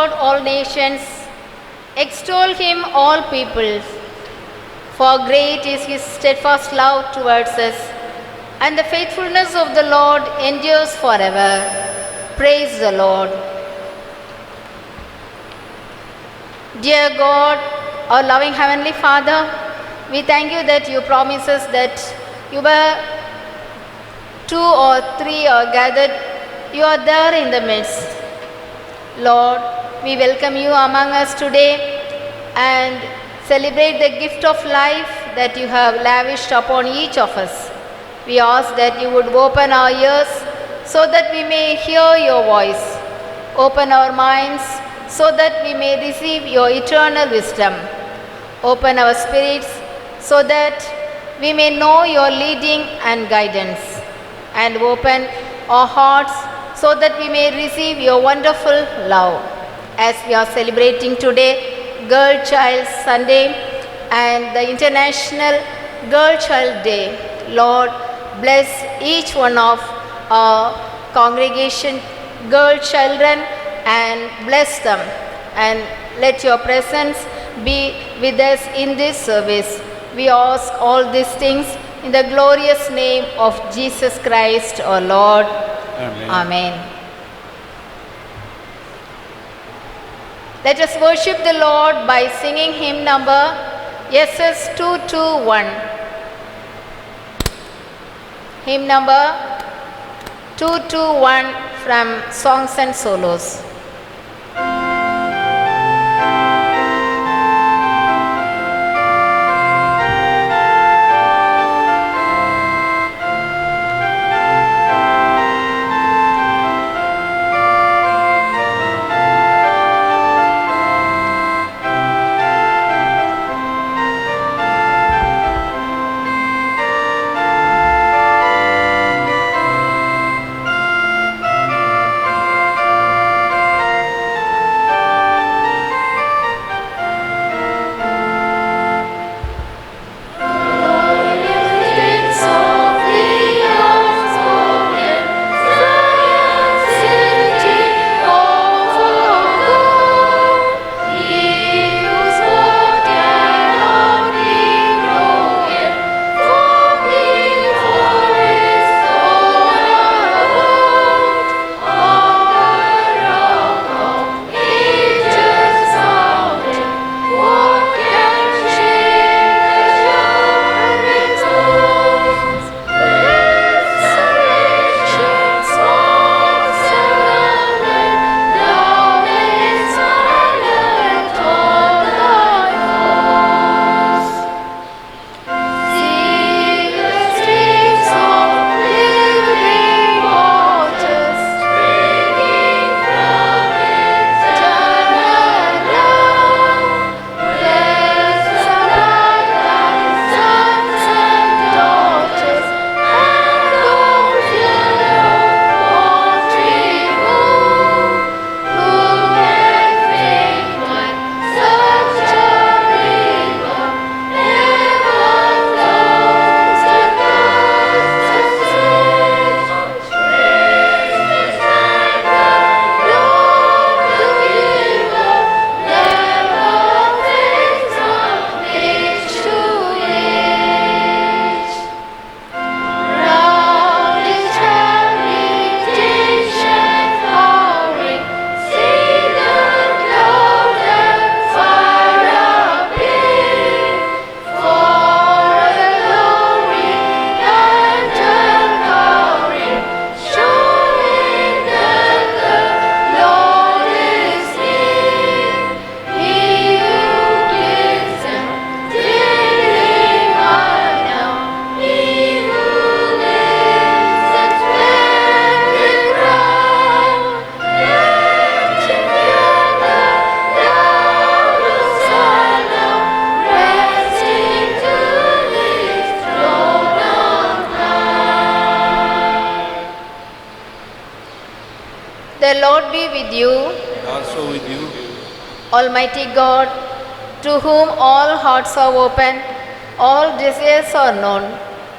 God, all nations. Extol him, all peoples. For great is his steadfast love towards us, and the faithfulness of the Lord endures forever. Praise the Lord. Dear God, our loving Heavenly Father, we thank you that you promise us that you were 2 or 3 are gathered, you are there in the midst. Lord, we welcome you among us today and celebrate the gift of life that you have lavished upon each of us. We ask that you would open our ears so that we may hear your voice. Open our minds so that we may receive your eternal wisdom. Open our spirits so that we may know your leading and guidance. And open our hearts so that we may receive your wonderful love. As we are celebrating today Girl Child Sunday and the International Girl Child Day, Lord, bless each one of our congregation girl children and bless them, and let your presence be with us in this service. We ask all these things in the glorious name of Jesus Christ our Lord. Amen. Amen. Let us worship the Lord by singing hymn number SS 221. Hymn number 221 from Songs and Solos. The Lord be with you. And also with you. Almighty God, to whom all hearts are open, all desires are known,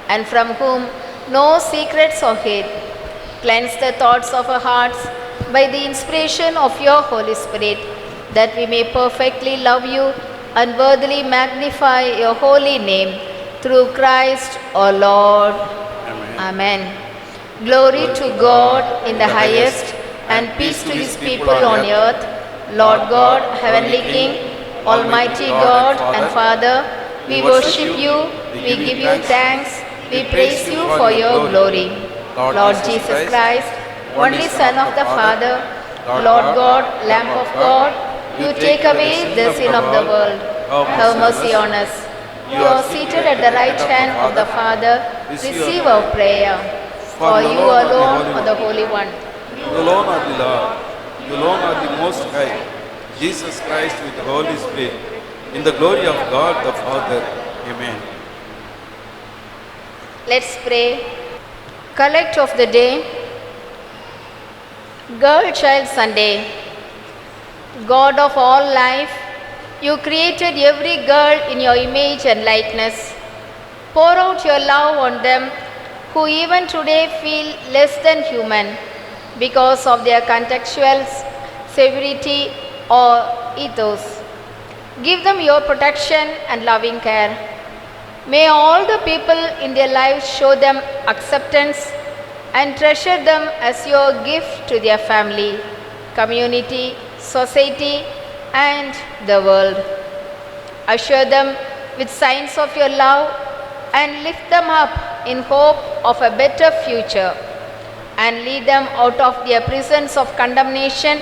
and from whom no secrets are hid, cleanse the thoughts of our hearts by the inspiration of your Holy Spirit, that we may perfectly love you and worthily magnify your holy name through Christ our Lord. Amen. Amen. Glory to God in the highest, and peace to his people on earth. Lord God, heavenly King, Almighty God and Father, we worship you, we give you thanks, we praise you for your glory. Lord Jesus Christ, only Son of the Father, Lord God, Lamb of God, you take away the sin of the world. Have mercy on us. You are seated at the right hand of the Father. Receive our prayer. For you alone are the Holy One. You alone are the Lord. You alone are the Most High. Jesus Christ with the Holy Spirit. In the glory of God the Father. Amen. Let's pray. Collect of the day. Girl Child Sunday. God of all life, you created every girl in your image and likeness. Pour out your love on them who even today feel less than human because of their contextual severity or ethos. Give them your protection and loving care. May all the people in their lives show them acceptance and treasure them as your gift to their family, community, society, and the world. Assure them with signs of your love and lift them up in hope of a better future, and lead them out of their prisons of condemnation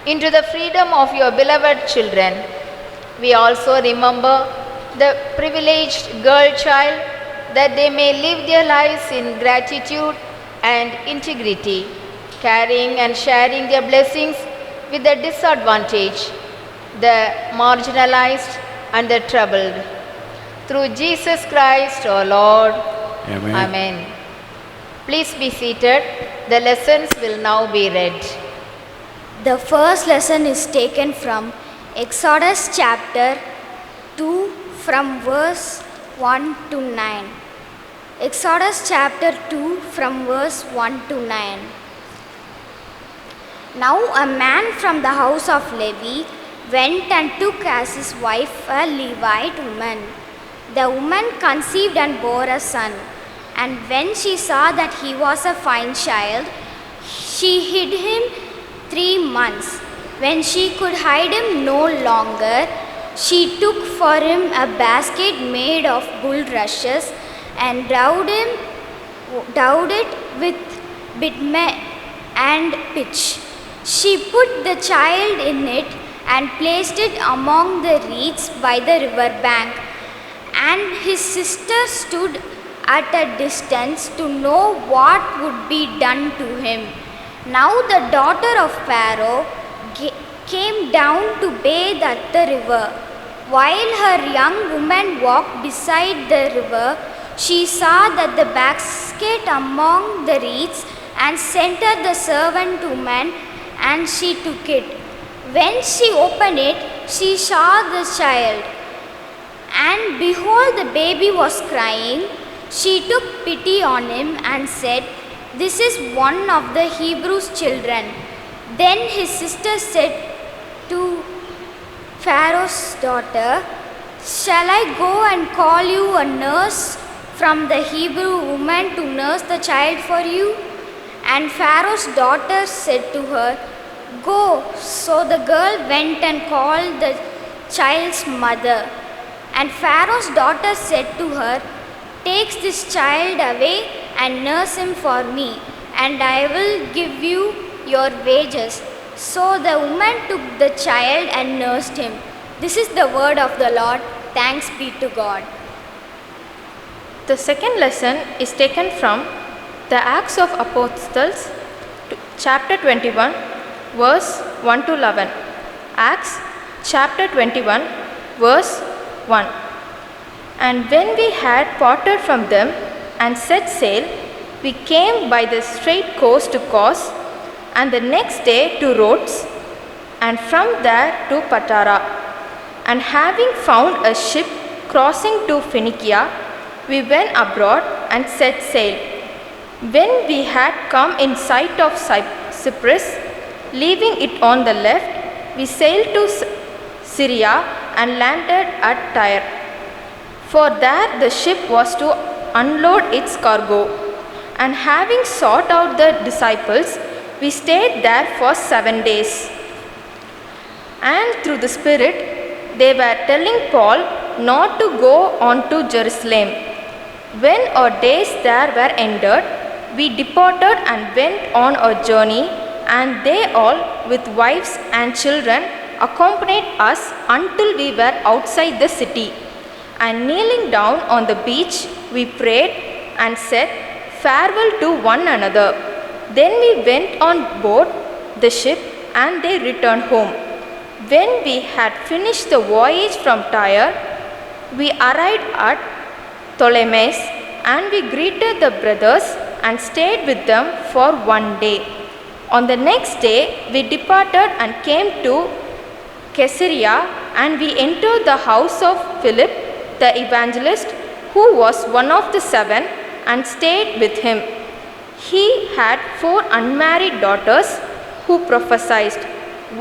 into the freedom of your beloved children. We also remember the privileged girl child, that they may live their lives in gratitude and integrity, caring and sharing their blessings with the disadvantaged, the marginalized, and the troubled. Through Jesus Christ our Lord. Amen. Amen. Please be seated. The lessons will now be read. The first lesson is taken from Exodus chapter 2 from verse 1 to 9. Exodus chapter 2 from verse 1 to 9. Now a man from the house of Levi went and took as his wife a Levite woman. The woman conceived and bore a son. And when she saw that he was a fine child, she hid him 3 months. When she could hide him no longer, she took for him a basket made of bulrushes and dowed it with bitumen and pitch. She put the child in it and placed it among the reeds by the river bank. And his sister stood at a distance to know what would be done to him. Now the daughter of Pharaoh came down to bathe at the river. While her young woman walked beside the river, she saw that the basket among the reeds and sent her the servant woman, and she took it. When she opened it, she saw the child, and behold, the baby was crying. She took pity on him and said, "This is one of the Hebrews' children." Then his sister said to Pharaoh's daughter, "Shall I go and call you a nurse from the Hebrew woman to nurse the child for you?" And Pharaoh's daughter said to her, "Go." So the girl went and called the child's mother. And Pharaoh's daughter said to her, "Take this child away and nurse him for me, and I will give you your wages." So the woman took the child and nursed him. This is the word of the Lord. Thanks be to God. The second lesson is taken from the Acts of Apostles, chapter 21, verse 1 to 11. Acts chapter 21, verse 1. And when we had parted from them and set sail, we came by the straight course to Kos, and the next day to Rhodes, and from there to Patara. And having found a ship crossing to Phoenicia, we went abroad and set sail. When we had come in sight of Cyprus, Leaving it on the left, we sailed to Syria and landed at Tyre. For there the ship was to unload its cargo. And having sought out the disciples, we stayed there for 7 days. And through the Spirit, they were telling Paul not to go on to Jerusalem. When our days there were ended, we departed and went on our journey, and they all, with wives and children, accompanied us until we were outside the city. And kneeling down on the beach, we prayed and said farewell to one another. Then we went on board the ship, and they returned home. When we had finished the voyage from Tyre, we arrived at Ptolemais, and we greeted the brothers and stayed with them for 1 day. On the next day, we departed and came to Caesarea, and we entered the house of Philip the evangelist, who was one of the 7, and stayed with him. He had 4 unmarried daughters who prophesied.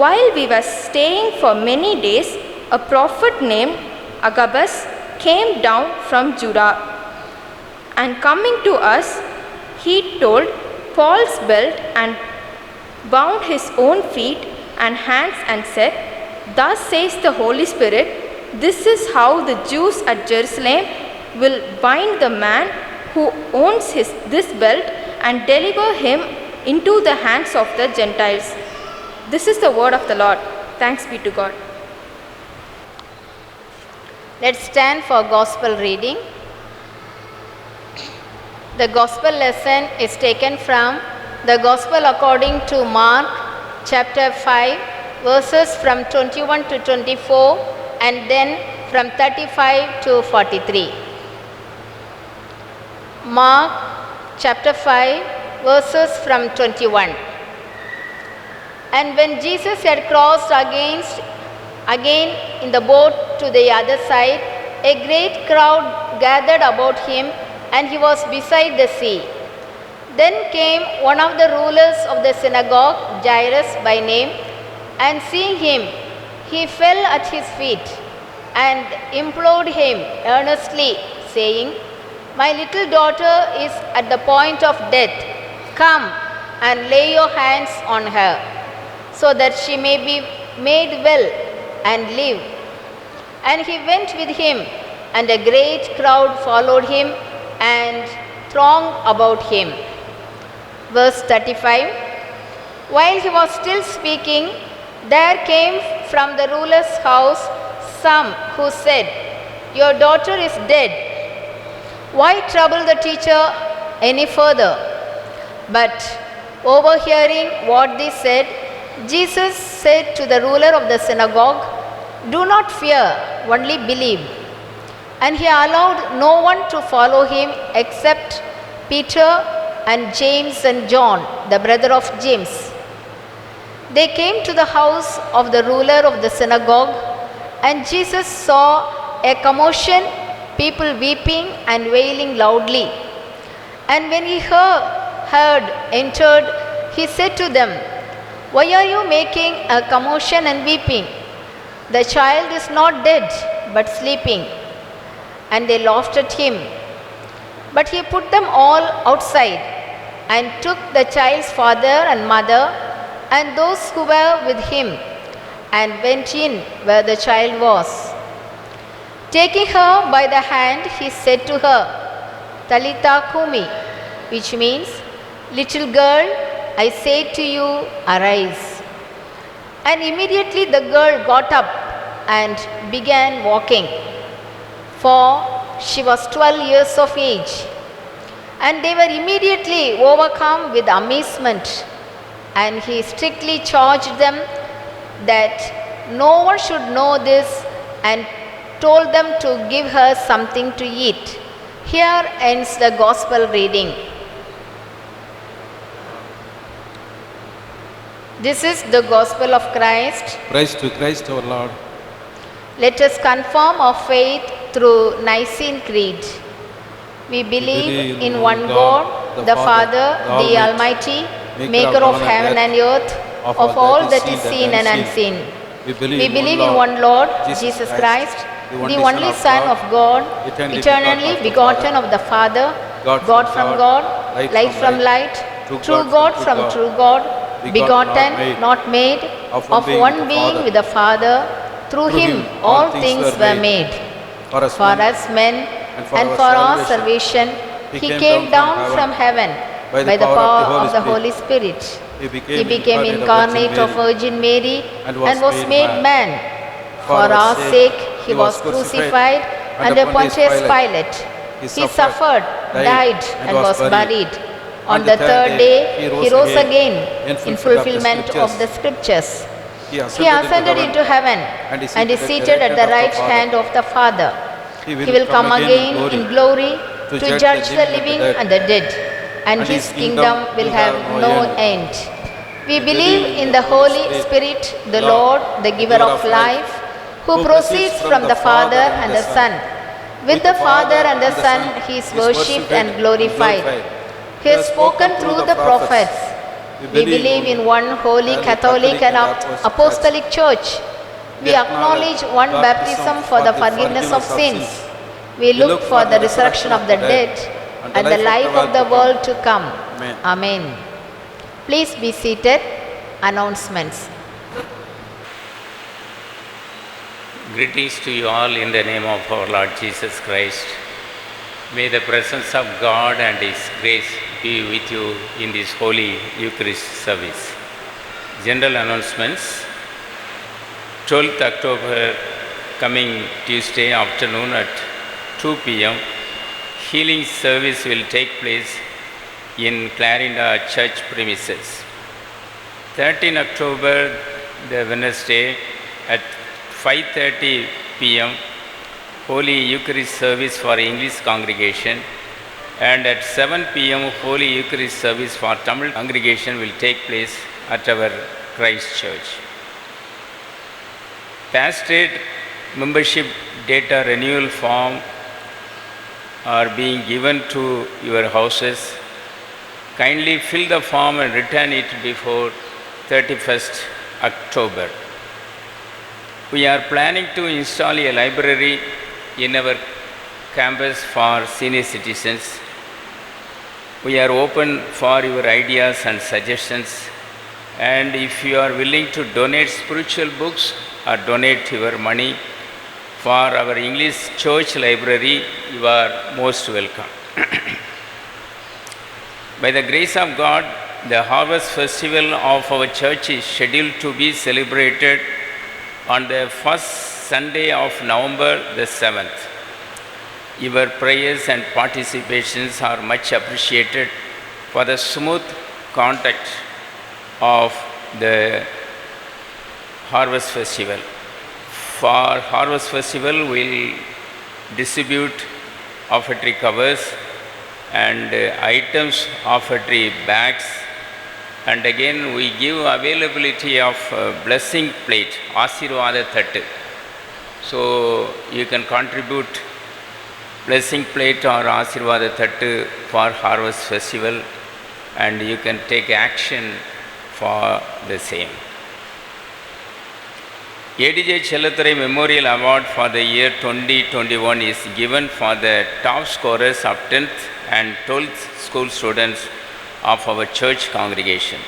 While we were staying for many days, a prophet named Agabus came down from Judah. And coming to us, he told Paul's belt and bound his own feet and hands and said, "Thus says the Holy Spirit, this is how the Jews at Jerusalem will bind the man who owns this belt and deliver him into the hands of the Gentiles." This is the word of the Lord. Thanks be to God. Let's stand for gospel reading. The gospel lesson is taken from the gospel according to Mark chapter 5, verses from 21 to 24, and then from 35 to 43. Mark chapter 5, verses from 21. And when Jesus had crossed again in the boat to the other side, a great crowd gathered about him, and he was beside the sea. Then came one of the rulers of the synagogue, Jairus by name, and seeing him, he fell at his feet and implored him earnestly, saying, "My little daughter is at the point of death. Come and lay your hands on her, so that she may be made well and live." And he went with him, and a great crowd followed him and thronged about him. Verse 35. While he was still speaking, there came from the ruler's house some who said, "Your daughter is dead. Why trouble the teacher any further?" But overhearing what they said, Jesus said to the ruler of the synagogue, "Do not fear, only believe." And he allowed no one to follow him except Peter and James and John, the brother of James. They came to the house of the ruler of the synagogue, and Jesus saw a commotion, people weeping and wailing loudly. And when he entered, he said to them, "Why are you making a commotion and weeping? The child is not dead, but sleeping." And they laughed at him. But he put them all outside and took the child's father and mother and those who were with him and went in where the child was. Taking her by the hand, he said to her, "Talitha kumi," which means, "Little girl, I say to you, arise." And immediately the girl got up and began walking, for she was 12 years of age. And they were immediately overcome with amazement. And he strictly charged them that no one should know this, and told them to give her something to eat. Here ends the gospel reading. This is the gospel of Christ. Praise to Christ our Lord. Let us confirm our faith through Nicene Creed. We believe in one God, the Father, the Almighty, maker of heaven and earth, of all that is seen and unseen. We We believe in one Lord, Jesus Christ, the only Son of God, eternally begotten of the Father, God from God, light from light, true God from true God, begotten, not made, of one being with the Father. Through him all things were made. For us For us men and for our salvation, he came down from heaven by the power of the Holy Spirit. He became incarnate of Virgin Mary and was made man. For our sake he was crucified under Pontius Pilate. He suffered, died and was buried. On the third day he rose again in fulfillment of the scriptures. He ascended into heaven and is seated at the right hand of the Father. He will come again in glory to judge the living and the dead, and his kingdom will have no end. We believe in the Holy Spirit, the Lord, the giver of life, who proceeds from the Father and the Son. With the Father and the Son he is worshipped and glorified. He has spoken through the prophets. We believe in one holy Catholic and Apostolic Church. We acknowledge one baptism for the forgiveness of sins. We look for the resurrection of the dead and the life of the world to come. Amen. Please be seated. Announcements. Greetings to you all in the name of our Lord Jesus Christ. May the presence of God and His grace be with you in this holy Eucharist service. General announcements. 12th October, coming Tuesday afternoon at 2 p.m., healing service will take place in Clarinda Church premises. 13 October, the Wednesday, at 5:30 p.m., Holy Eucharist service for English congregation, and at 7 p.m. Holy Eucharist service for Tamil congregation will take place at our Christ Church. Pastorate membership data renewal form are being given to your houses. Kindly fill the form and return it before 31st October. We are planning to install a library in our campus for senior citizens. We are open for your ideas and suggestions, and if you are willing to donate spiritual books or donate your money for our English church library, you are most welcome. By the grace of God, the Harvest Festival of our church is scheduled to be celebrated on the first Sunday of November the 7th. Your prayers and participations are much appreciated for the smooth conduct of the Harvest Festival. For Harvest Festival, we'll distribute offertory covers and items offertory bags, and again we give availability of blessing plate, Asirvada Thattu. So you can contribute blessing plate or Asirvada Thattu for Harvest Festival, and you can take action for the same. ADJ Chellathare Memorial Award for the year 2021 is given for the top scorers of 10th and 12th school students of our church congregation.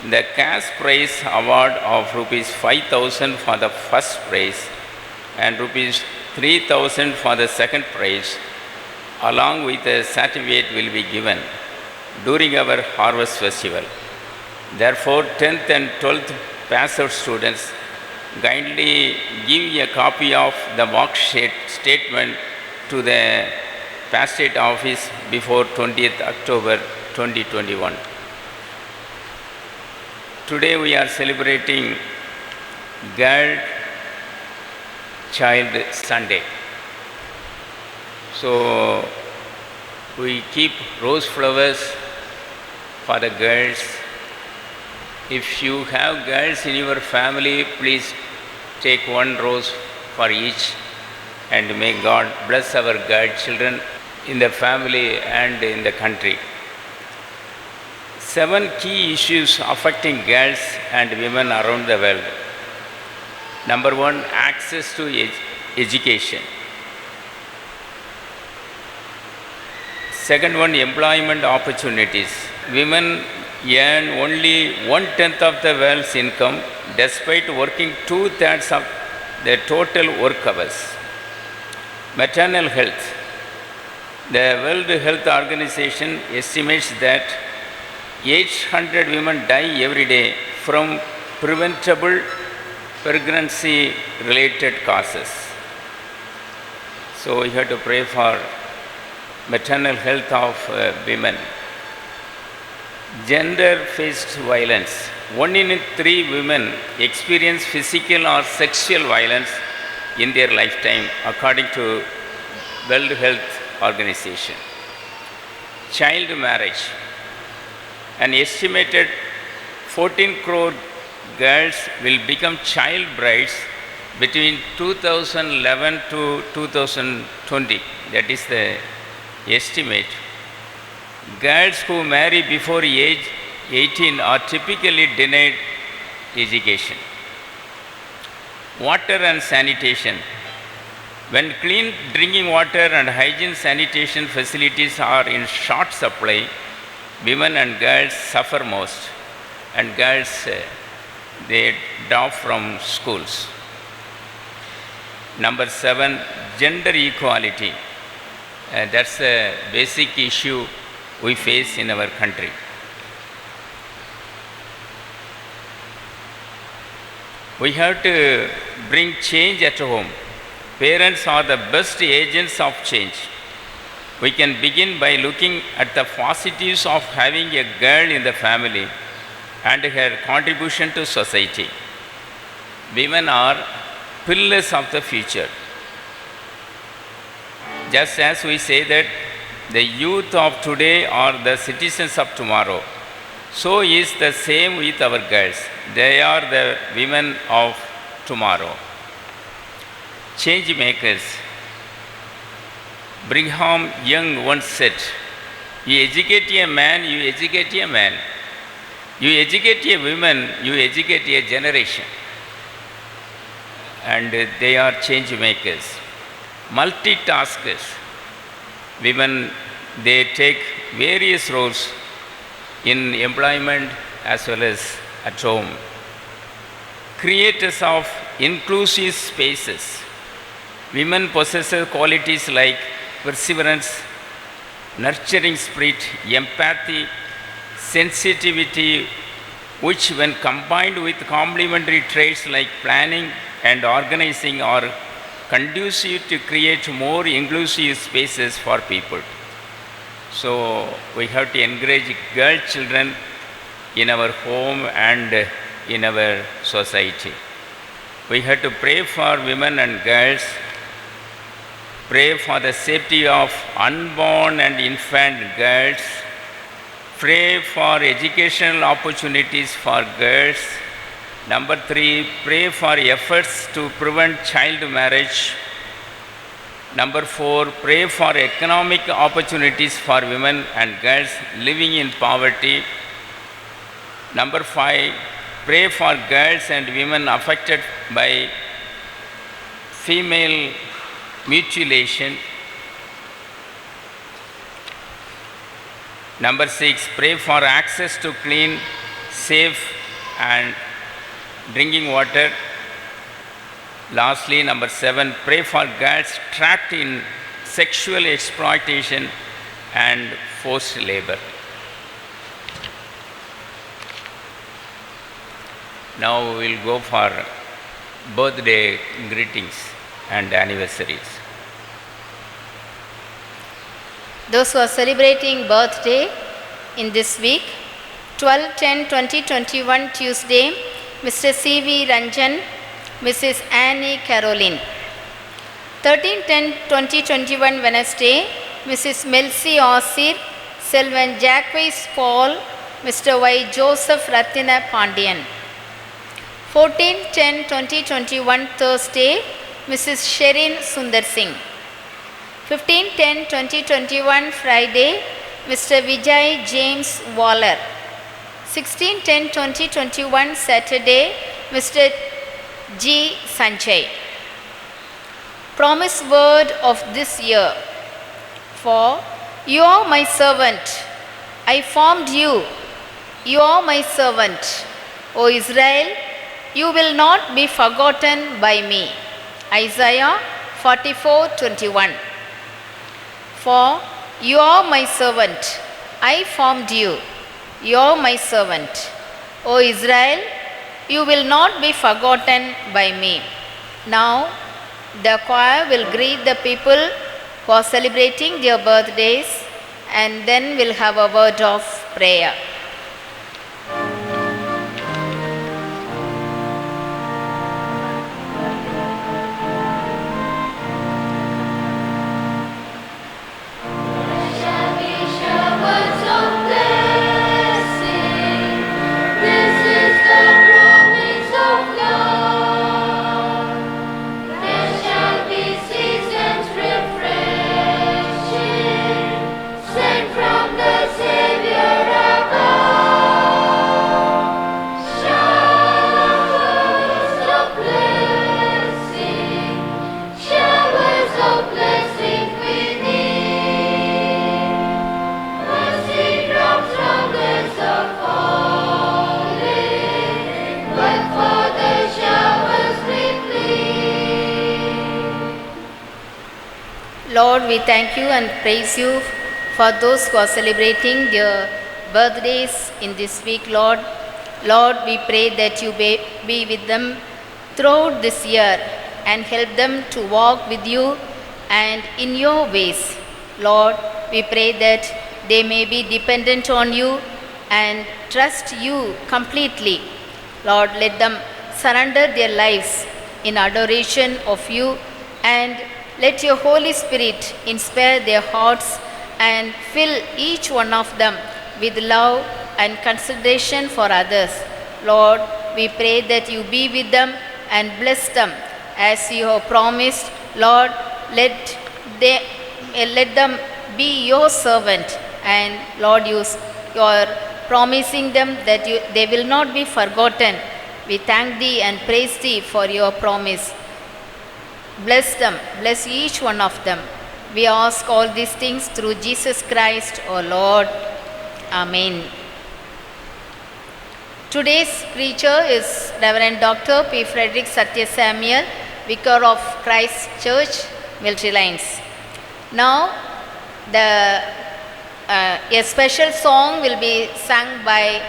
The cash prize award of rupees 5,000 for the first prize and rupees 3,000 for the second prize, along with a certificate, will be given during our Harvest Festival. Therefore, 10th and 12th pass-out students kindly give a copy of the worksheet statement to the pastorate office before 20th October 2021. Today we are celebrating Girl Child Sunday. So we keep rose flowers for the girls. If you have girls in your family, please take one rose for each, and may God bless our girl children in the family and in the country. 7 key issues affecting girls and women around the world. Number 1, access to education. Second one, employment opportunities. Women earn only 1/10 of the world's income despite working 2/3 of their total work hours. Maternal health. The World Health Organization estimates that 800 women die every day from preventable pregnancy-related causes. So we have to pray for maternal health of women. Gender-based violence. 1 in 3 women experience physical or sexual violence in their lifetime, according to World Health Organization. Child marriage. An estimated 14 crore girls will become child brides between 2011 to 2020. That is the estimate. Girls who marry before age 18 are typically denied education. Water and sanitation. When clean drinking water and hygiene sanitation facilities are in short supply, women and girls suffer most, and girls they drop from schools. Number 7, gender equality. That's a basic issue we face in our country. We have to bring change at home. Parents are the best agents of change. We can begin by looking at the positives of having a girl in the family and her contribution to society. Women are pillars of the future. Just as we say that the youth of today are the citizens of tomorrow, so is the same with our girls. They are the women of tomorrow. Change makers. Brigham Young once said, "You educate a man, you educate a man. You educate a woman, you educate a generation." And they are change makers. Multitaskers. Women, they take various roles in employment as well as at home. Creators of inclusive spaces. Women possess qualities like perseverance, nurturing spirit, empathy, sensitivity, which when combined with complementary traits like planning and organizing are conducive to create more inclusive spaces for people. So we have to encourage girl children in our home and in our society. We have to pray for women and girls, pray for the safety of unborn and infant girls, pray for educational opportunities for girls. Number 3, pray for efforts to prevent child marriage. Number 4, pray for economic opportunities for women and girls living in poverty. Number 5, pray for girls and women affected by female mutilation. Number 6, pray for access to clean, safe and drinking water. Lastly, number 7, pray for girls trapped in sexual exploitation and forced labor. Now we will go for birthday greetings and anniversaries. Those who are celebrating birthday in this week, 12/10/2021 Tuesday, Mr. C.V. Ranjan, Mrs. Annie Caroline. 13/10/2021 Wednesday, Mrs. Melcy Osir, Selvan Jacques Paul, Mr. Y. Joseph Ratina Pandian. 14/10/2021 Thursday, Mrs. Sherin Sundar Singh. 15/10/2021 Friday, Mr. Vijay James Waller. 16/10/2021 Saturday, Mr. G. Sanjay. Promise word of this year. For you are my servant, I formed you. You are my servant, O Israel, you will not be forgotten by me. Isaiah 44:21. For you are my servant, I formed you. You are my servant, O Israel, you will not be forgotten by me. Now the choir will greet the people who are celebrating their birthdays, and then we'll have a word of prayer. Lord, we thank you and praise you for those who are celebrating their birthdays in this week, Lord. Lord, we pray that you be with them throughout this year and help them to walk with you and in your ways. Lord, we pray that they may be dependent on you and trust you completely. Lord, let them surrender their lives in adoration of you, and let your Holy Spirit inspire their hearts and fill each one of them with love and consideration for others. Lord, we pray that you be with them and bless them as you have promised. Lord, let them be your servant, and Lord, you are promising them that they will not be forgotten. We thank thee and praise thee for your promise. Bless them, bless each one of them. We ask all these things through Jesus Christ, our Lord. Amen. Today's preacher is Reverend Dr. P. Frederick Satya Samuel, Vicar of Christ Church, Military Lines. Now, a special song will be sung by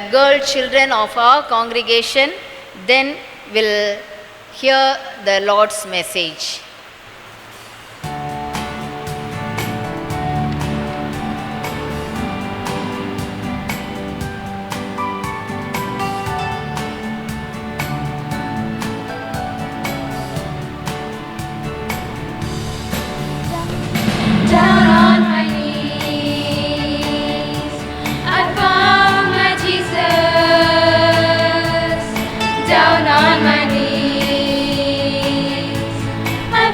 girl children of our congregation. Then we'll hear the Lord's message. Down on my knees, I found my Jesus. Down on my knees, I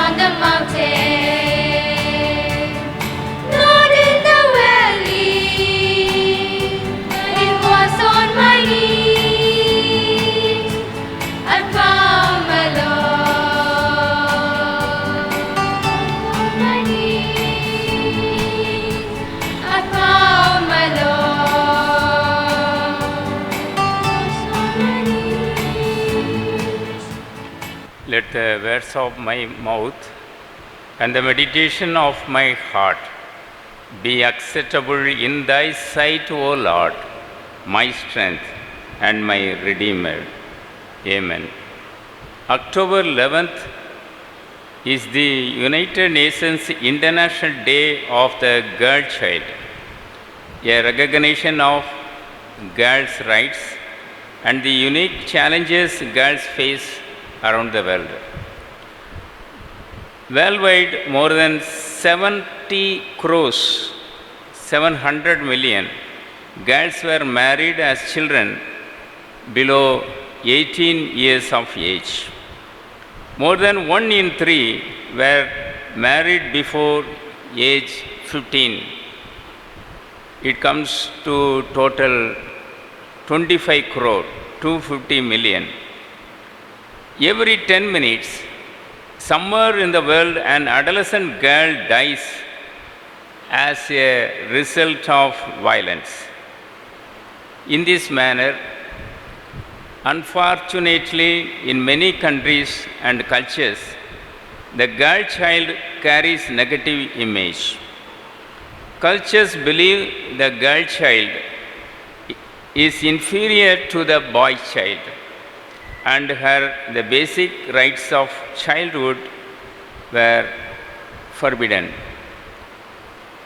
on the mountain, not in the valley. It was on my knees. I found my Lord. On my knees, I found my Lord. On my knees. Let the words of my mouth and the meditation of my heart be acceptable in thy sight, O Lord, my strength and my Redeemer. Amen. October 11th is the United Nations International Day of the Girl Child, a recognition of girls' rights and the unique challenges girls face around the world. Worldwide, more than 70 crores, 700 million girls were married as children below 18 years of age. More than 1 in 3 were married before age 15. It comes to total 25 crore, 250 million. Every 10 minutes, somewhere in the world, an adolescent girl dies as a result of violence. In this manner, unfortunately, in many countries and cultures, the girl child carries negative image. Cultures believe the girl child is inferior to the boy child, and the basic rights of childhood were forbidden.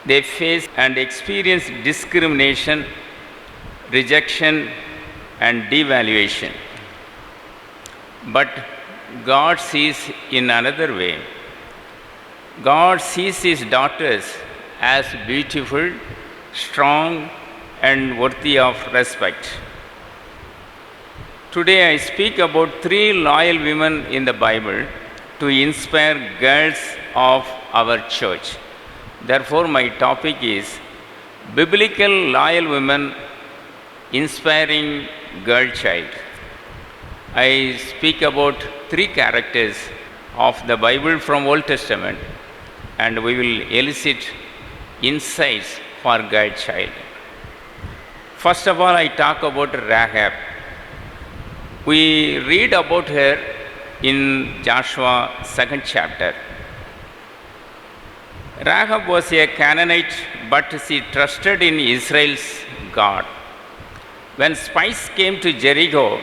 They face and experience discrimination, rejection, and devaluation. But God sees in another way. God sees His daughters as beautiful, strong, and worthy of respect. Today I speak about 3 loyal women in the Bible to inspire girls of our church. Therefore, my topic is Biblical Loyal Women Inspiring Girl Child. I speak about 3 characters of the Bible from Old Testament, and we will elicit insights for girl child. First of all, I talk about Rahab. We read about her in Joshua 2nd chapter. Rahab was a Canaanite, but she trusted in Israel's God. When spies came to Jericho,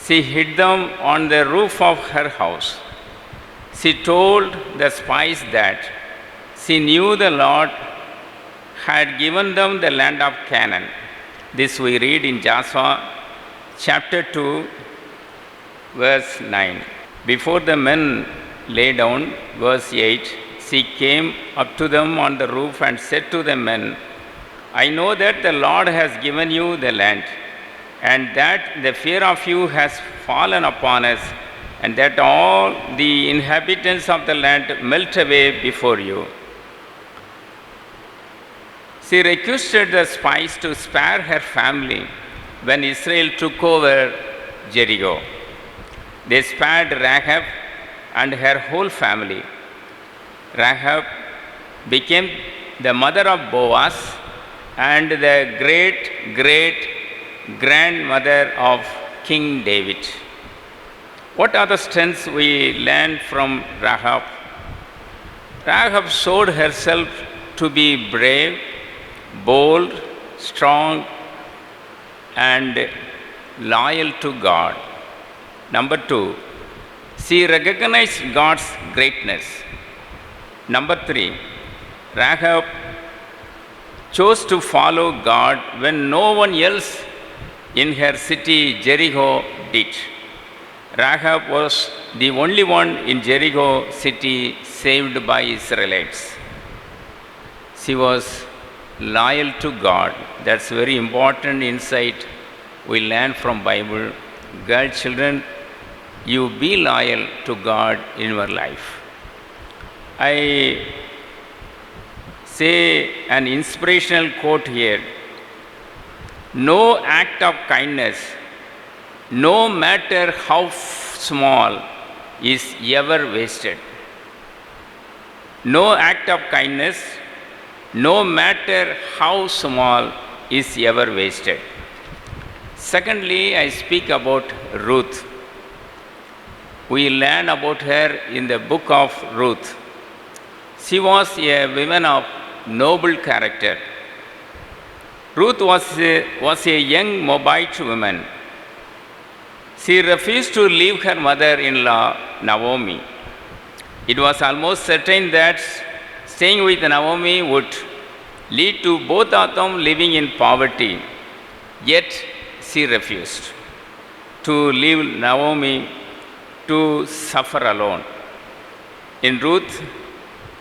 she hid them on the roof of her house. She told the spies that she knew the Lord had given them the land of Canaan. This we read in Joshua chapter 2, verse 9. Before the men lay down, verse 8, she came up to them on the roof and said to the men, I know that the Lord has given you the land, and that the fear of you has fallen upon us, and that all the inhabitants of the land melt away before you. She requested the spies to spare her family when Israel took over Jericho. They spared Rahab and her whole family. Rahab became the mother of Boaz and the great-great-grandmother of King David. What are the strengths we learn from Rahab? Rahab showed herself to be brave, bold, strong, and loyal to God. Number 2, she recognized God's greatness. Number 3, Rahab chose to follow God when no one else in her city Jericho did. Rahab was the only one in Jericho city saved by Israelites. She was loyal to God. That's very important insight we learn from Bible. Girl children, you be loyal to God in your life. I say an inspirational quote here. No act of kindness, no matter how small, is ever wasted. No act of kindness, no matter how small, is ever wasted. Secondly, I speak about Ruth. We learn about her in the book of Ruth. She was a woman of noble character. Ruth was a young Moabite woman. She refused to leave her mother-in-law, Naomi. It was almost certain that staying with Naomi would lead to both of them living in poverty. Yet she refused to leave Naomi to suffer alone. In Ruth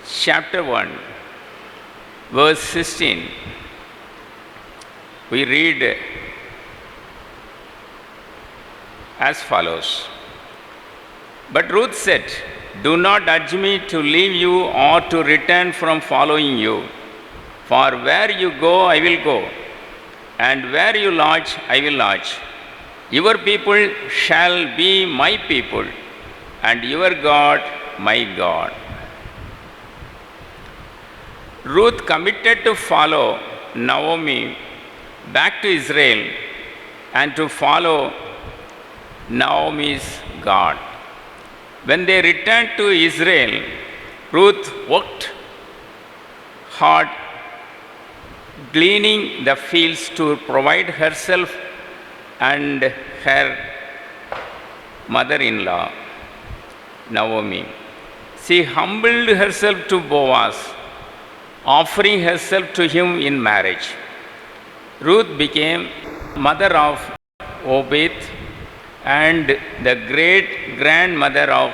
chapter 1, verse 16, we read as follows. But Ruth said, "Do not urge me to leave you or to return from following you. For where you go, I will go, and where you lodge, I will lodge. Your people shall be my people, and your God, my God." Ruth committed to follow Naomi back to Israel and to follow Naomi's God. When they returned to Israel, Ruth worked hard, gleaning the fields to provide herself and her mother-in-law, Naomi. She humbled herself to Boaz, offering herself to him in marriage. Ruth became mother of Obed and the great grandmother of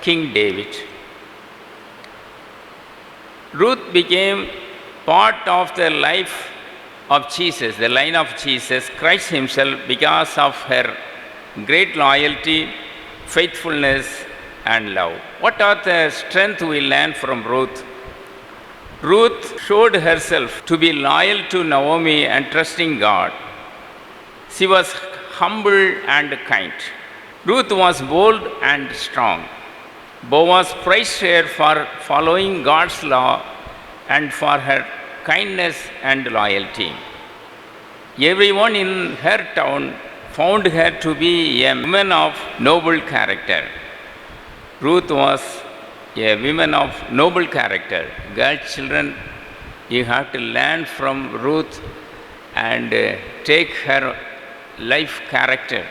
King David. Ruth became part of the life of Jesus, the line of Jesus, Christ Himself, because of her great loyalty, faithfulness, and love. What are the strengths we learn from Ruth? Ruth showed herself to be loyal to Naomi and trusting God. She was humble and kind. Ruth was bold and strong. Boaz praised her for following God's law and for her kindness and loyalty. Everyone in her town found her to be a woman of noble character. Ruth was a woman of noble character. Girl children, you have to learn from Ruth and take her life character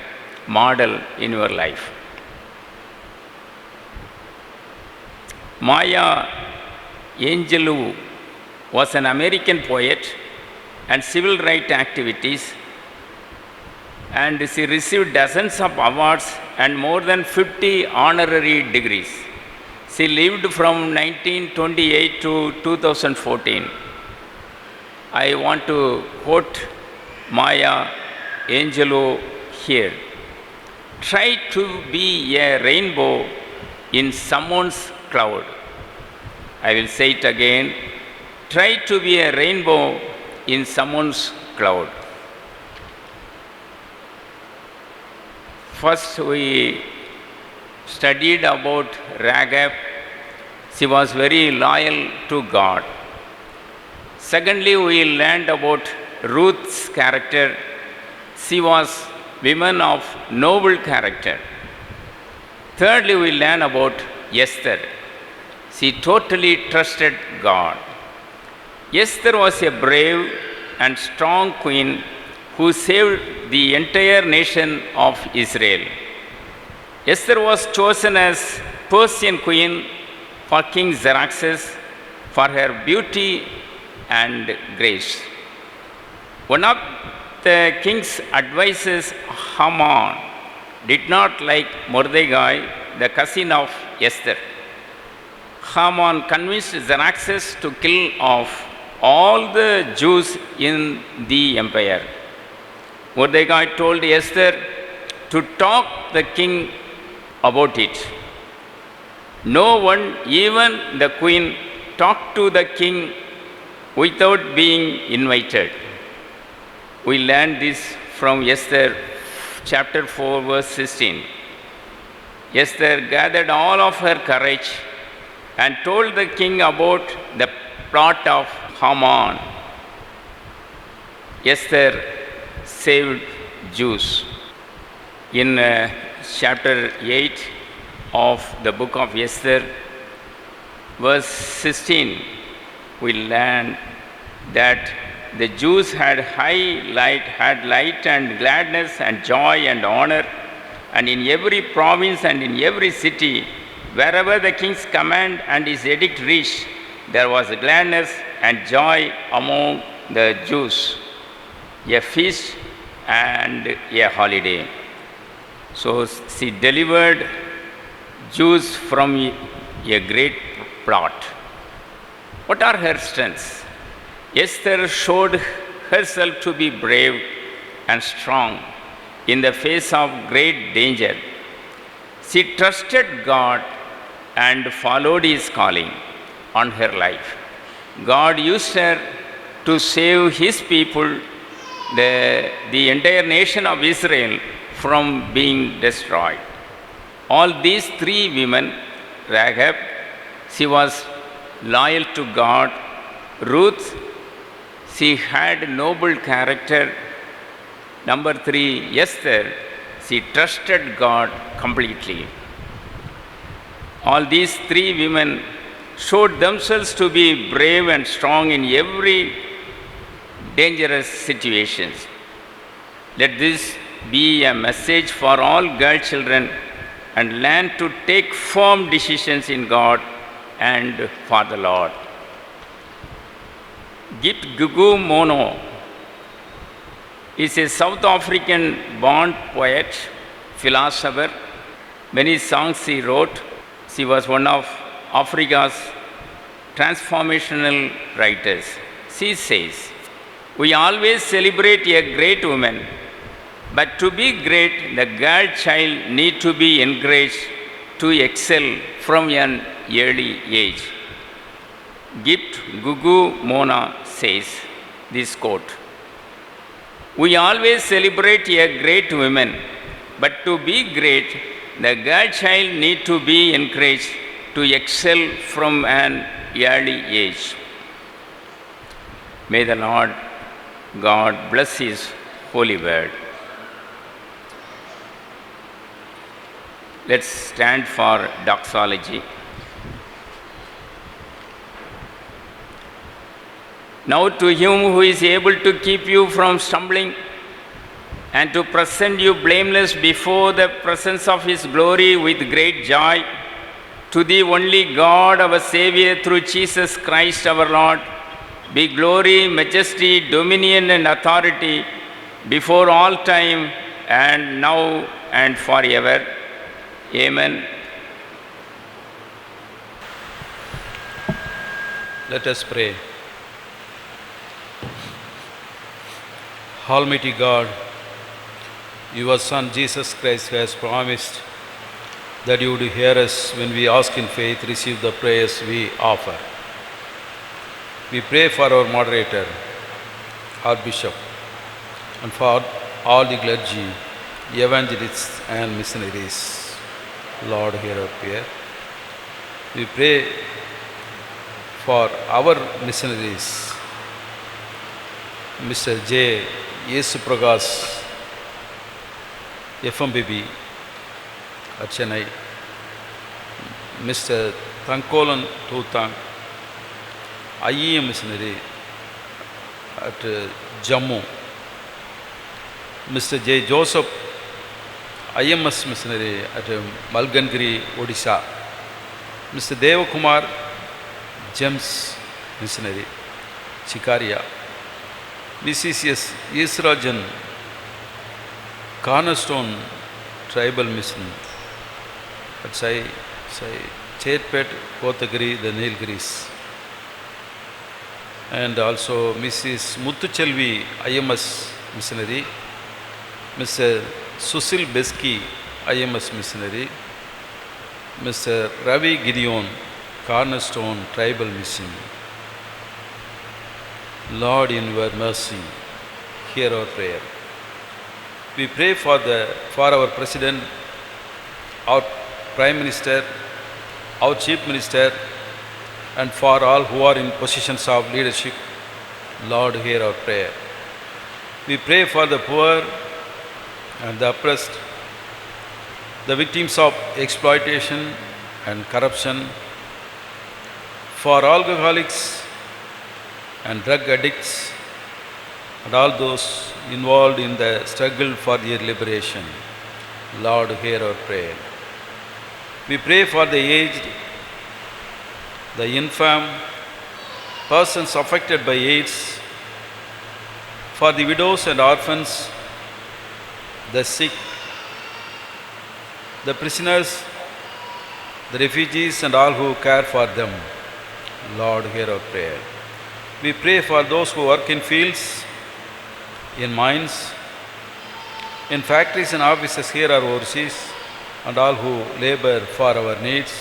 model in your life. Maya Angelou was an American poet and civil rights activist, and she received dozens of awards and more than 50 honorary degrees. She lived from 1928 to 2014. I want to quote Maya Angelou here. Try to be a rainbow in someone's cloud. I will say it again. Try to be a rainbow in someone's cloud. First, we studied about Rahab. She was very loyal to God. Secondly, we learned about Ruth's character. She was woman of noble character. Thirdly, we learn about Esther. She totally trusted God. Esther was a brave and strong queen who saved the entire nation of Israel. Esther was chosen as Persian queen for King Xerxes for her beauty and grace. One of the king's advisors, Haman, did not like Mordecai, the cousin of Esther. Haman convinced Xerxes to kill off all the Jews in the empire. Mordecai told Esther to talk the king about it. No one, even the queen, talked to the king without being invited. We learn this from Esther chapter 4 verse 16. Esther gathered all of her courage and told the king about the plot of Haman. Esther saved Jews. In chapter 8 of the book of Esther, verse 16, we learn that the Jews had light and gladness and joy and honor, and in every province and in every city, wherever the king's command and his edict reached, there was gladness and joy among the Jews, a feast and a holiday. So she delivered Jews from a great plot. What are her strengths? Esther showed herself to be brave and strong in the face of great danger. She trusted God and followed His calling on her life. God used her to save His people, the entire nation of Israel, from being destroyed. All these three women, Rahab, she was loyal to God. Ruth, she had noble character. Number 3, Esther, she trusted God completely. All these three women showed themselves to be brave and strong in every dangerous situations. Let this be a message for all girl children, and learn to take firm decisions in God and for the Lord. Git Gugu Mono is a South African born poet, philosopher. Many songs he wrote. She was one of Africa's transformational writers. She says, "We always celebrate a great woman, but to be great, the girl child need to be encouraged to excel from an early age." Gift Gugu Mona says this quote, "We always celebrate a great woman, but to be great, the girl child need to be encouraged to excel from an early age." May the Lord God bless His holy word. Let's stand for doxology. Now to Him who is able to keep you from stumbling and to present you blameless before the presence of His glory with great joy, to the only God, our Savior, through Jesus Christ our Lord, be glory, majesty, dominion and authority before all time and now and forever. Amen. Let us pray. Almighty God, your Son Jesus Christ has promised that you would hear us when we ask in faith, receive the prayers we offer. We pray for our moderator, our bishop, and for all the clergy, evangelists and missionaries. Lord, hear our prayer. We pray for our missionaries, Mr. J. Yesu Prakash, FMBB at Chennai, Mr. Thankolan Tutang, IEM missionary at Jammu, Mr. J. Joseph, IMS missionary at Malgangiri, Odisha, Mr. Devakumar, James missionary, Chikaria, Mrs. Yesrajan, Cornerstone Tribal Mission at Chetpet, Kotagiri, the Nilgiris, and also Mrs. Muthuchelvi, IMS missionary, Mr. Susil Beski, IMS missionary, Mr. Ravi Gideon, Cornerstone Tribal Mission. Lord, in your mercy, hear our prayer. We pray for our President, our Prime Minister, our Chief Minister, and for all who are in positions of leadership. Lord, hear our prayer. We pray for the poor and the oppressed, the victims of exploitation and corruption, for alcoholics and drug addicts, and all those involved in the struggle for their liberation. Lord, hear our prayer. We pray for the aged, the infirm, persons affected by AIDS, for the widows and orphans, the sick, the prisoners, the refugees, and all who care for them. Lord, hear our prayer. We pray for those who work in fields, in mines, in factories and offices here or overseas, and all who labor for our needs.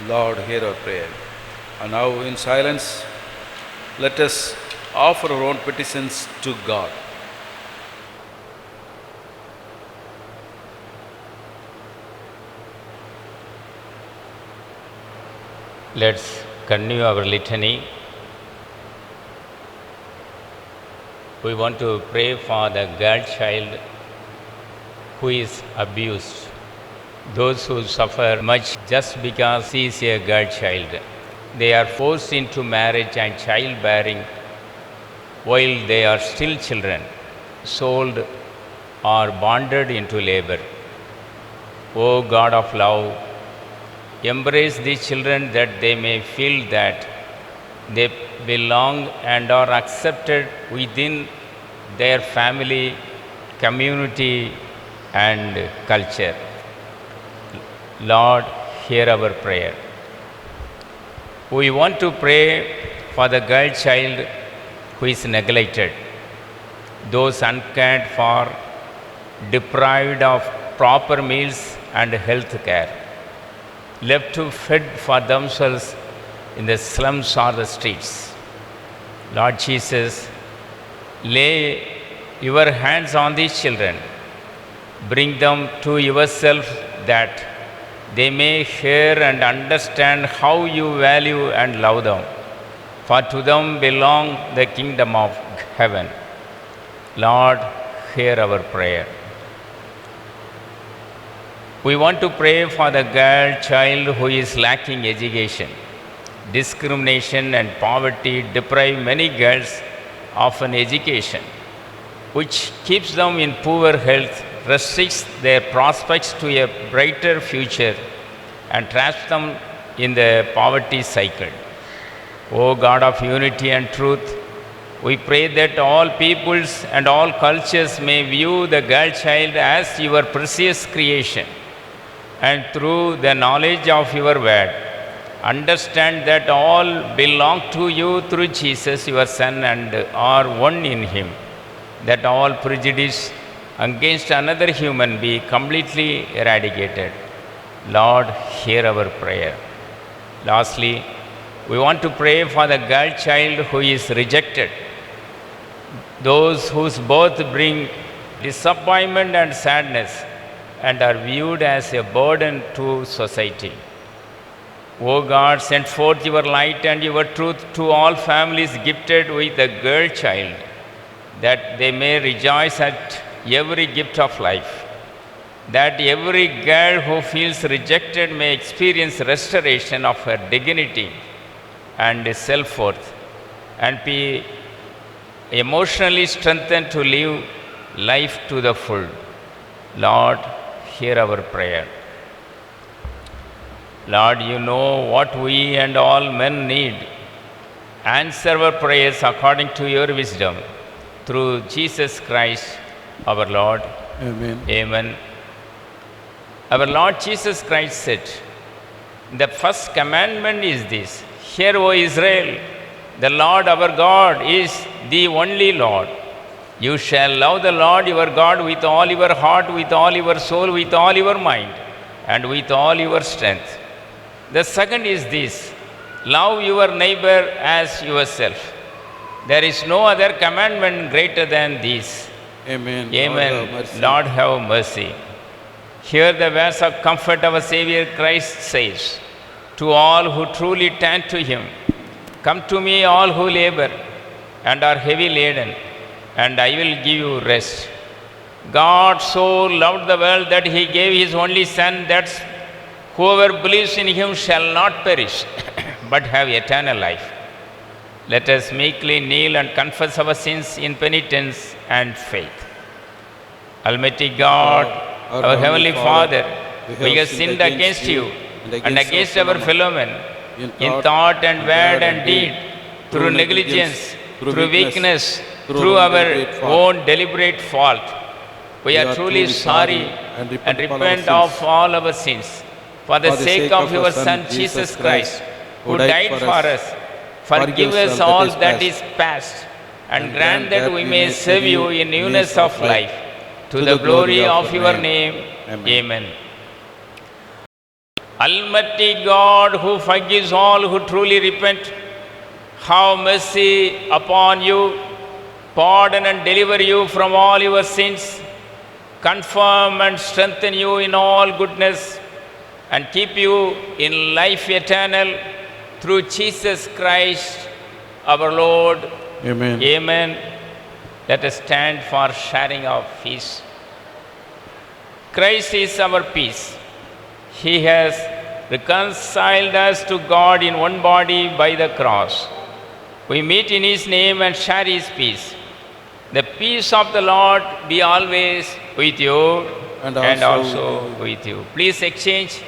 Lord, hear our prayer. And now in silence, let us offer our own petitions to God. Let's continue our litany. We want to pray for the girl child who is abused, those who suffer much just because she is a girl child. They are forced into marriage and childbearing while they are still children, sold or bonded into labor. O God of love, embrace these children that they may feel that they belong and are accepted within their family, community, and culture. Lord, hear our prayer. We want to pray for the girl child who is neglected, those uncared for, deprived of proper meals and health care, left to fend for themselves in the slums or the streets. Lord Jesus, lay your hands on these children. Bring them to yourself that they may hear and understand how you value and love them. For to them belong the kingdom of heaven. Lord, hear our prayer. We want to pray for the girl child who is lacking education. Discrimination and poverty deprive many girls of an education, which keeps them in poor health, restricts their prospects to a brighter future, and traps them in the poverty cycle. O God of unity and truth, we pray that all peoples and all cultures may view the girl child as your precious creation, and through the knowledge of your word, understand that all belong to you through Jesus, your Son, and are one in him, that all prejudice against another human be completely eradicated. Lord, hear our prayer. Lastly, we want to pray for the girl child who is rejected, those whose birth bring disappointment and sadness and are viewed as a burden to society. O God, send forth your light and your truth to all families gifted with a girl child, that they may rejoice at every gift of life, that every girl who feels rejected may experience restoration of her dignity and self-worth, and be emotionally strengthened to live life to the full. Lord, hear our prayer. Lord, you know what we and all men need. Answer our prayers according to your wisdom, through Jesus Christ our Lord. Amen. Amen. Our Lord Jesus Christ said, the first commandment is this: Hear, O Israel, the Lord our God is the only Lord. You shall love the Lord your God with all your heart, with all your soul, with all your mind. and with all your strength. The second is this: love your neighbor as yourself. There is no other commandment greater than this. Amen. Amen. Lord, have mercy. Lord, have mercy. Hear the words of comfort our Savior Christ says to all who truly turn to Him, "Come to me, all who labor and are heavy laden, and I will give you rest." God so loved the world that He gave His only Son, that whoever believes in Him shall not perish, but have eternal life. Let us meekly kneel and confess our sins in penitence and faith. Almighty God, our Heavenly Father, we have sinned against you and against our fellow men in thought and word and deed, through negligence, through weakness, through our own deliberate fault. We are truly sorry and repent of all our sins. For the sake of your Son, Jesus Christ, who died for us, forgive us all that is past, and grant that we may serve you in newness of life, to the glory of your name. Amen. Almighty God, who forgives all who truly repent, have mercy upon you, pardon and deliver you from all your sins, confirm and strengthen you in all goodness, and keep you in life eternal, through Jesus Christ our Lord. Amen. Amen. Let us stand for sharing of peace. Christ is our peace. He has reconciled us to God in one body by the cross. We meet in His name and share His peace. The peace of the Lord be always with you And and also also with you. Please exchange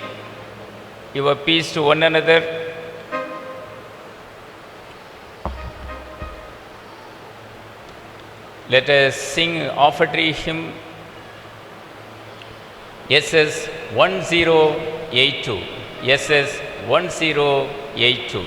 your peace to one another. Let us sing offertory hymn SS 1082. SS 1082.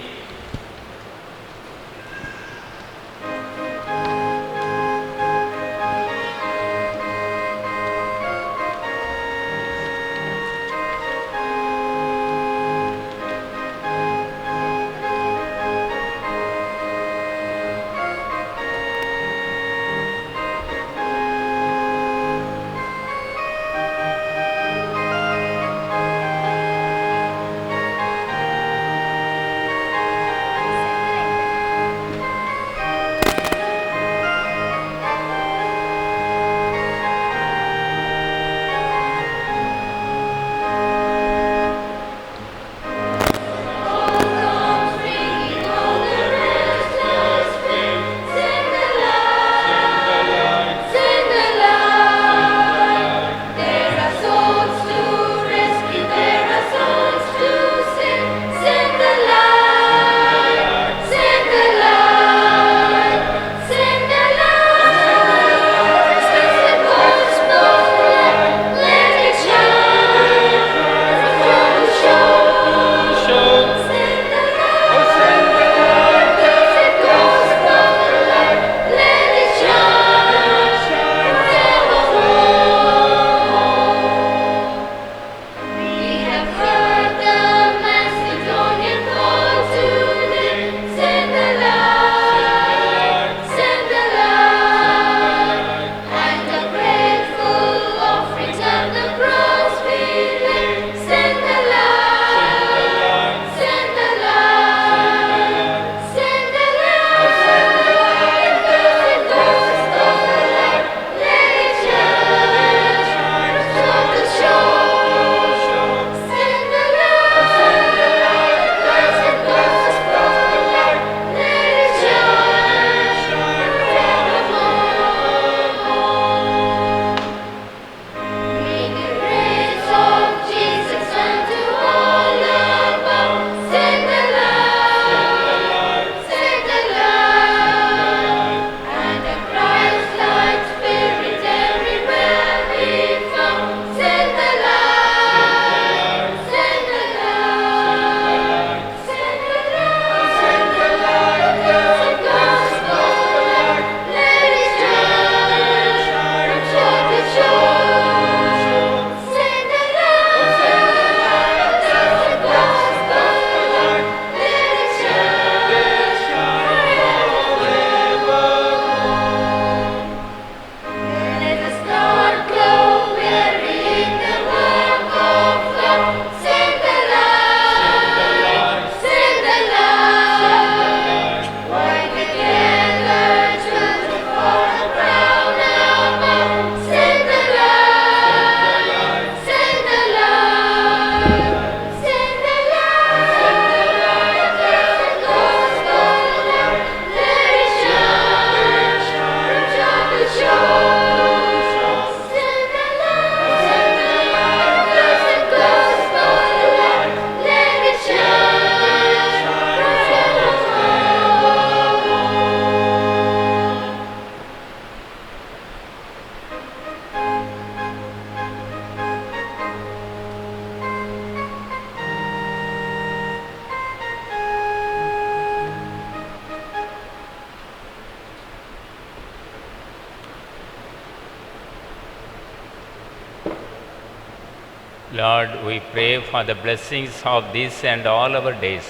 Lord, we pray for the blessings of this and all our days.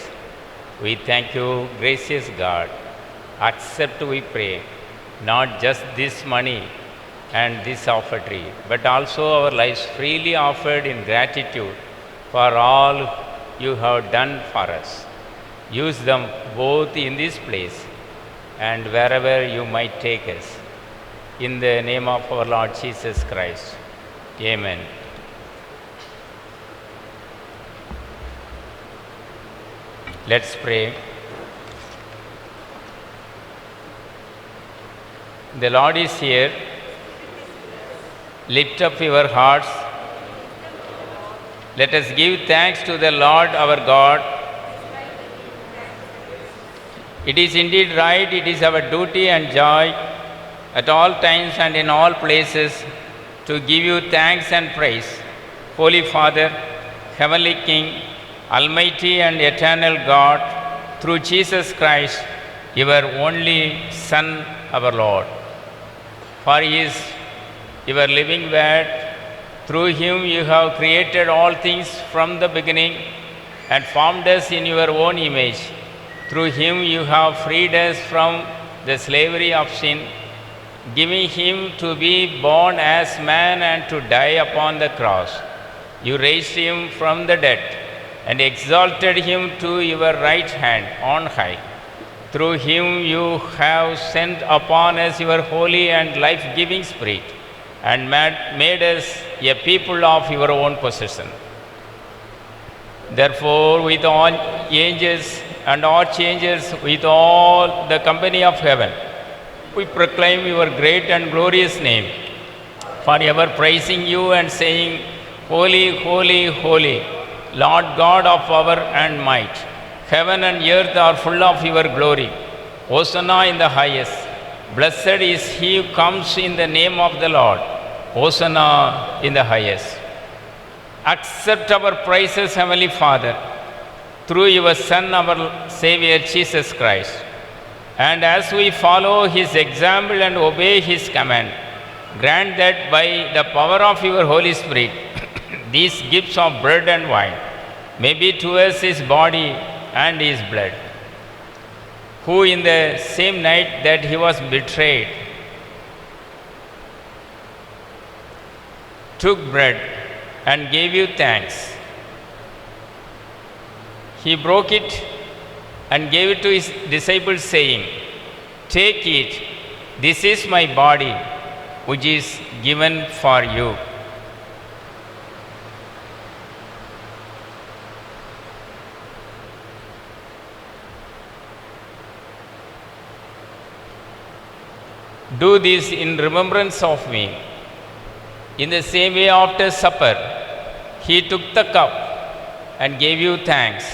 We thank you, gracious God. Accept, we pray, not just this money and this offering, but also our lives freely offered in gratitude for all you have done for us. Use them both in this place and wherever you might take us. In the name of our Lord Jesus Christ. Amen. Let's pray. The Lord is here. Lift up your hearts. Let us give thanks to the Lord our God. It is indeed right, it is our duty and joy at all times and in all places to give you thanks and praise. Holy Father, Heavenly King, Almighty and eternal God, through Jesus Christ, your only Son, our Lord. For he is your living word. Through him you have created all things from the beginning and formed us in your own image. Through him you have freed us from the slavery of sin, giving him to be born as man and to die upon the cross. You raised him from the dead and exalted him to your right hand on high. Through him you have sent upon us your holy and life-giving Spirit and made us a people of your own possession. Therefore, with all angels and archangels, with all the company of heaven, we proclaim your great and glorious name, forever praising you and saying, Holy, holy, holy, Lord God of power and might. Heaven and earth are full of your glory. Hosanna in the highest. Blessed is he who comes in the name of the Lord. Hosanna in the highest. Accept our praises, Heavenly Father, through your Son, our Savior, Jesus Christ. And as we follow his example and obey his command, grant that by the power of your Holy Spirit, these gifts of bread and wine may be to us his body and his blood, who in the same night that he was betrayed took bread and gave you thanks. He broke it and gave it to his disciples, saying, Take it, this is my body, which is given for you. Do this in remembrance of me. In the same way, after supper, he took the cup and gave you thanks.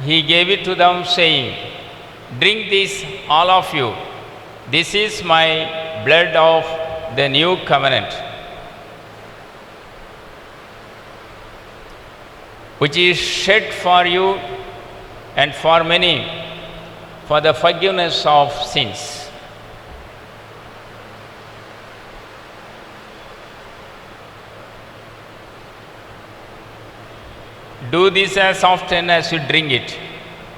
He gave it to them, saying, Drink this, all of you. This is my blood of the new covenant, which is shed for you and for many for the forgiveness of sins. Do this as often as you drink it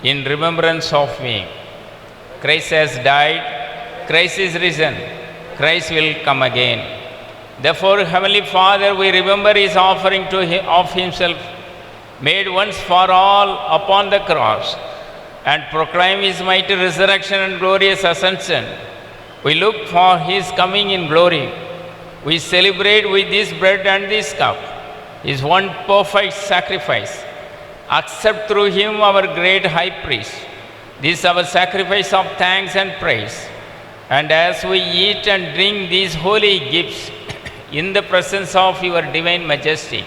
in remembrance of me. Christ has died, Christ is risen, Christ will come again. Therefore, Heavenly Father, we remember his offering of himself, made once for all upon the cross, and proclaim his mighty resurrection and glorious ascension. We look for his coming in glory. We celebrate with this bread and this cup his one perfect sacrifice. Accept through him our great high priest. This is our sacrifice of thanks and praise. And as we eat and drink these holy gifts in the presence of your divine majesty,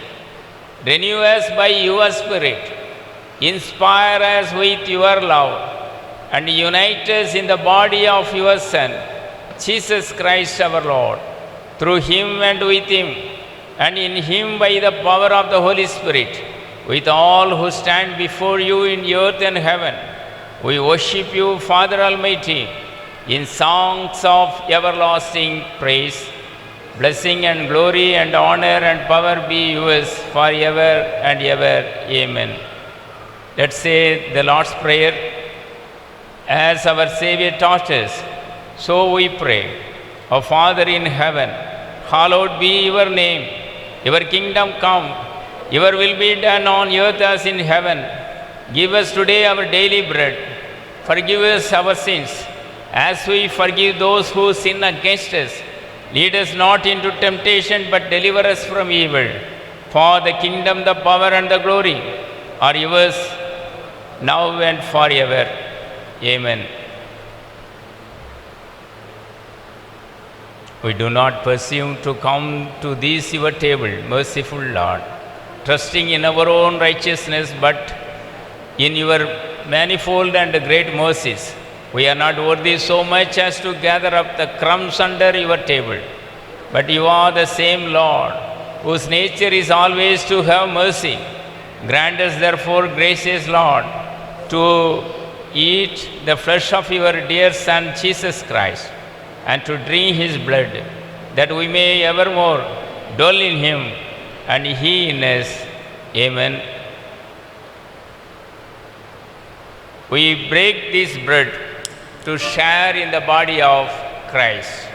renew us by your Spirit, inspire us with your love, and unite us in the body of your Son, Jesus Christ our Lord. Through him and with him, and in him by the power of the Holy Spirit, with all who stand before you in earth and heaven, we worship you, Father Almighty, in songs of everlasting praise. Blessing and glory and honor and power be yours forever and ever. Amen. Let's say the Lord's Prayer as our Savior taught us. So we pray. Our Father in heaven, hallowed be your name. Your kingdom come. Your will be done on earth as in heaven. Give us today our daily bread. Forgive us our sins as we forgive those who sin against us. Lead us not into temptation, but deliver us from evil. For the kingdom, the power, and the glory are yours, now and forever. Amen. We do not presume to come to this your table, merciful Lord, trusting in our own righteousness, but in your manifold and great mercies. We are not worthy so much as to gather up the crumbs under your table. But you are the same Lord, whose nature is always to have mercy. Grant us therefore, gracious Lord, to eat the flesh of your dear Son, Jesus Christ, and to drink his blood, that we may evermore dwell in him and he in us. Amen. We break this bread to share in the body of Christ.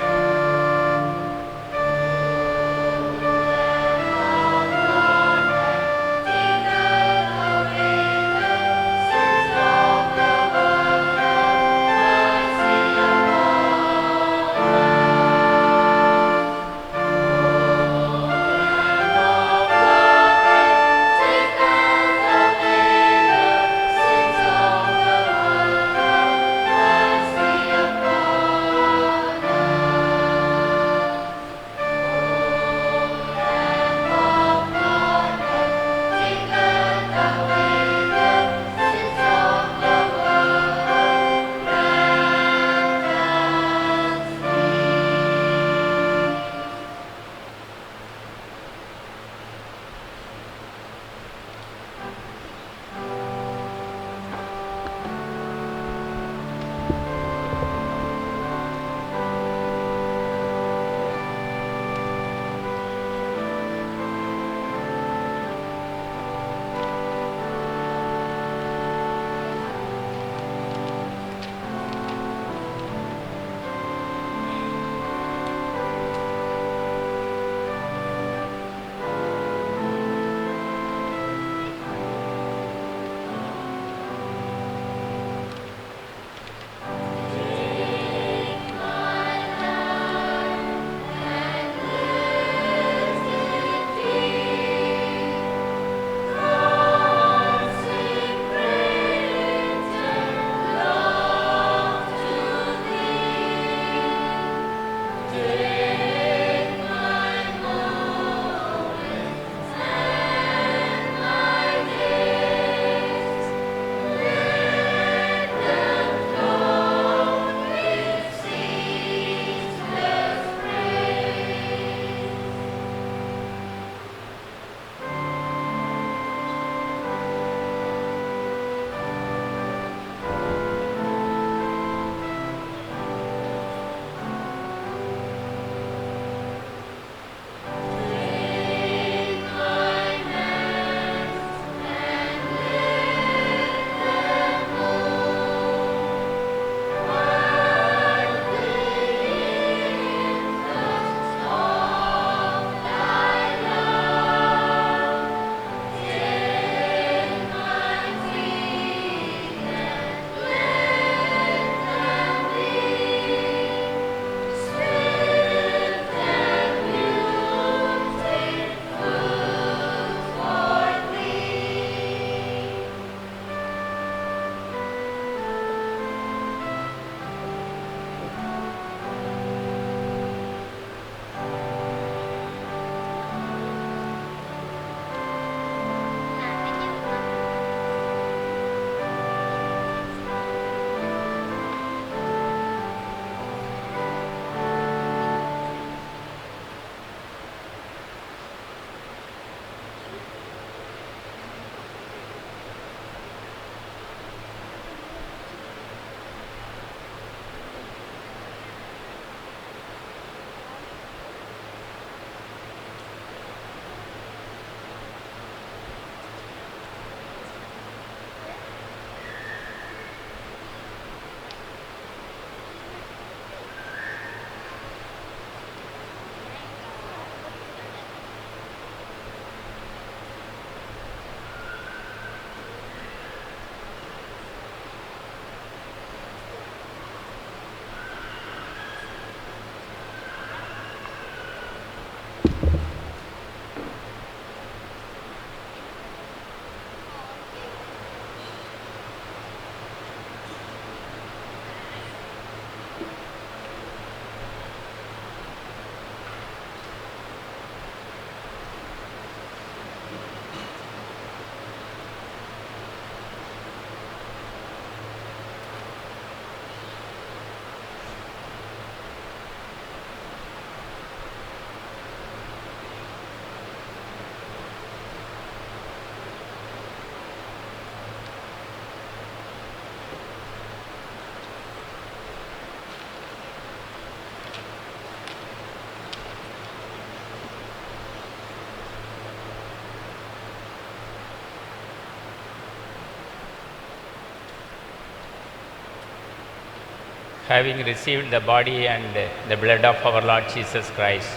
Having received the body and the blood of our Lord Jesus Christ,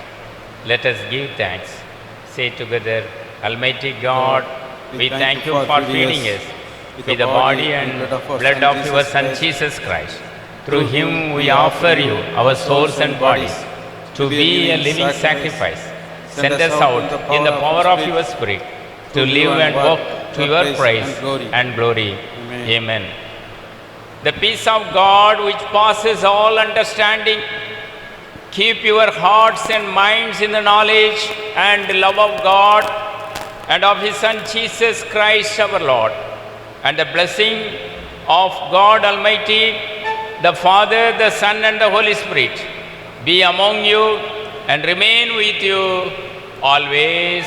let us give thanks. Say together, Almighty God, we thank you for feeding us with the body and blood of your Son Jesus Christ. Through him we offer you our souls and bodies to be a living sacrifice. Send us out in the power of your Spirit to live and walk to your praise and glory. Amen. The peace of God which passes all understanding, keep your hearts and minds in the knowledge and love of God and of his Son Jesus Christ our Lord. And the blessing of God Almighty, the Father, the Son and the Holy Spirit be among you and remain with you always.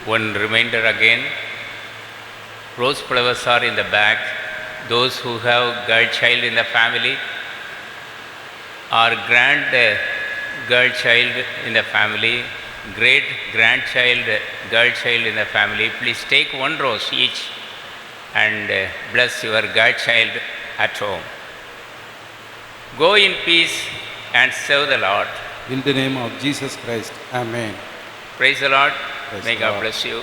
One reminder again, rose flowers are in the back. Those who have girl child in the family or grand girl child in the family, great grandchild girl child in the family, please take one rose each and bless your girl child at home. Go in peace and serve the Lord. In the name of Jesus Christ. Amen. Praise the Lord. Praise May the God Lord. bless you.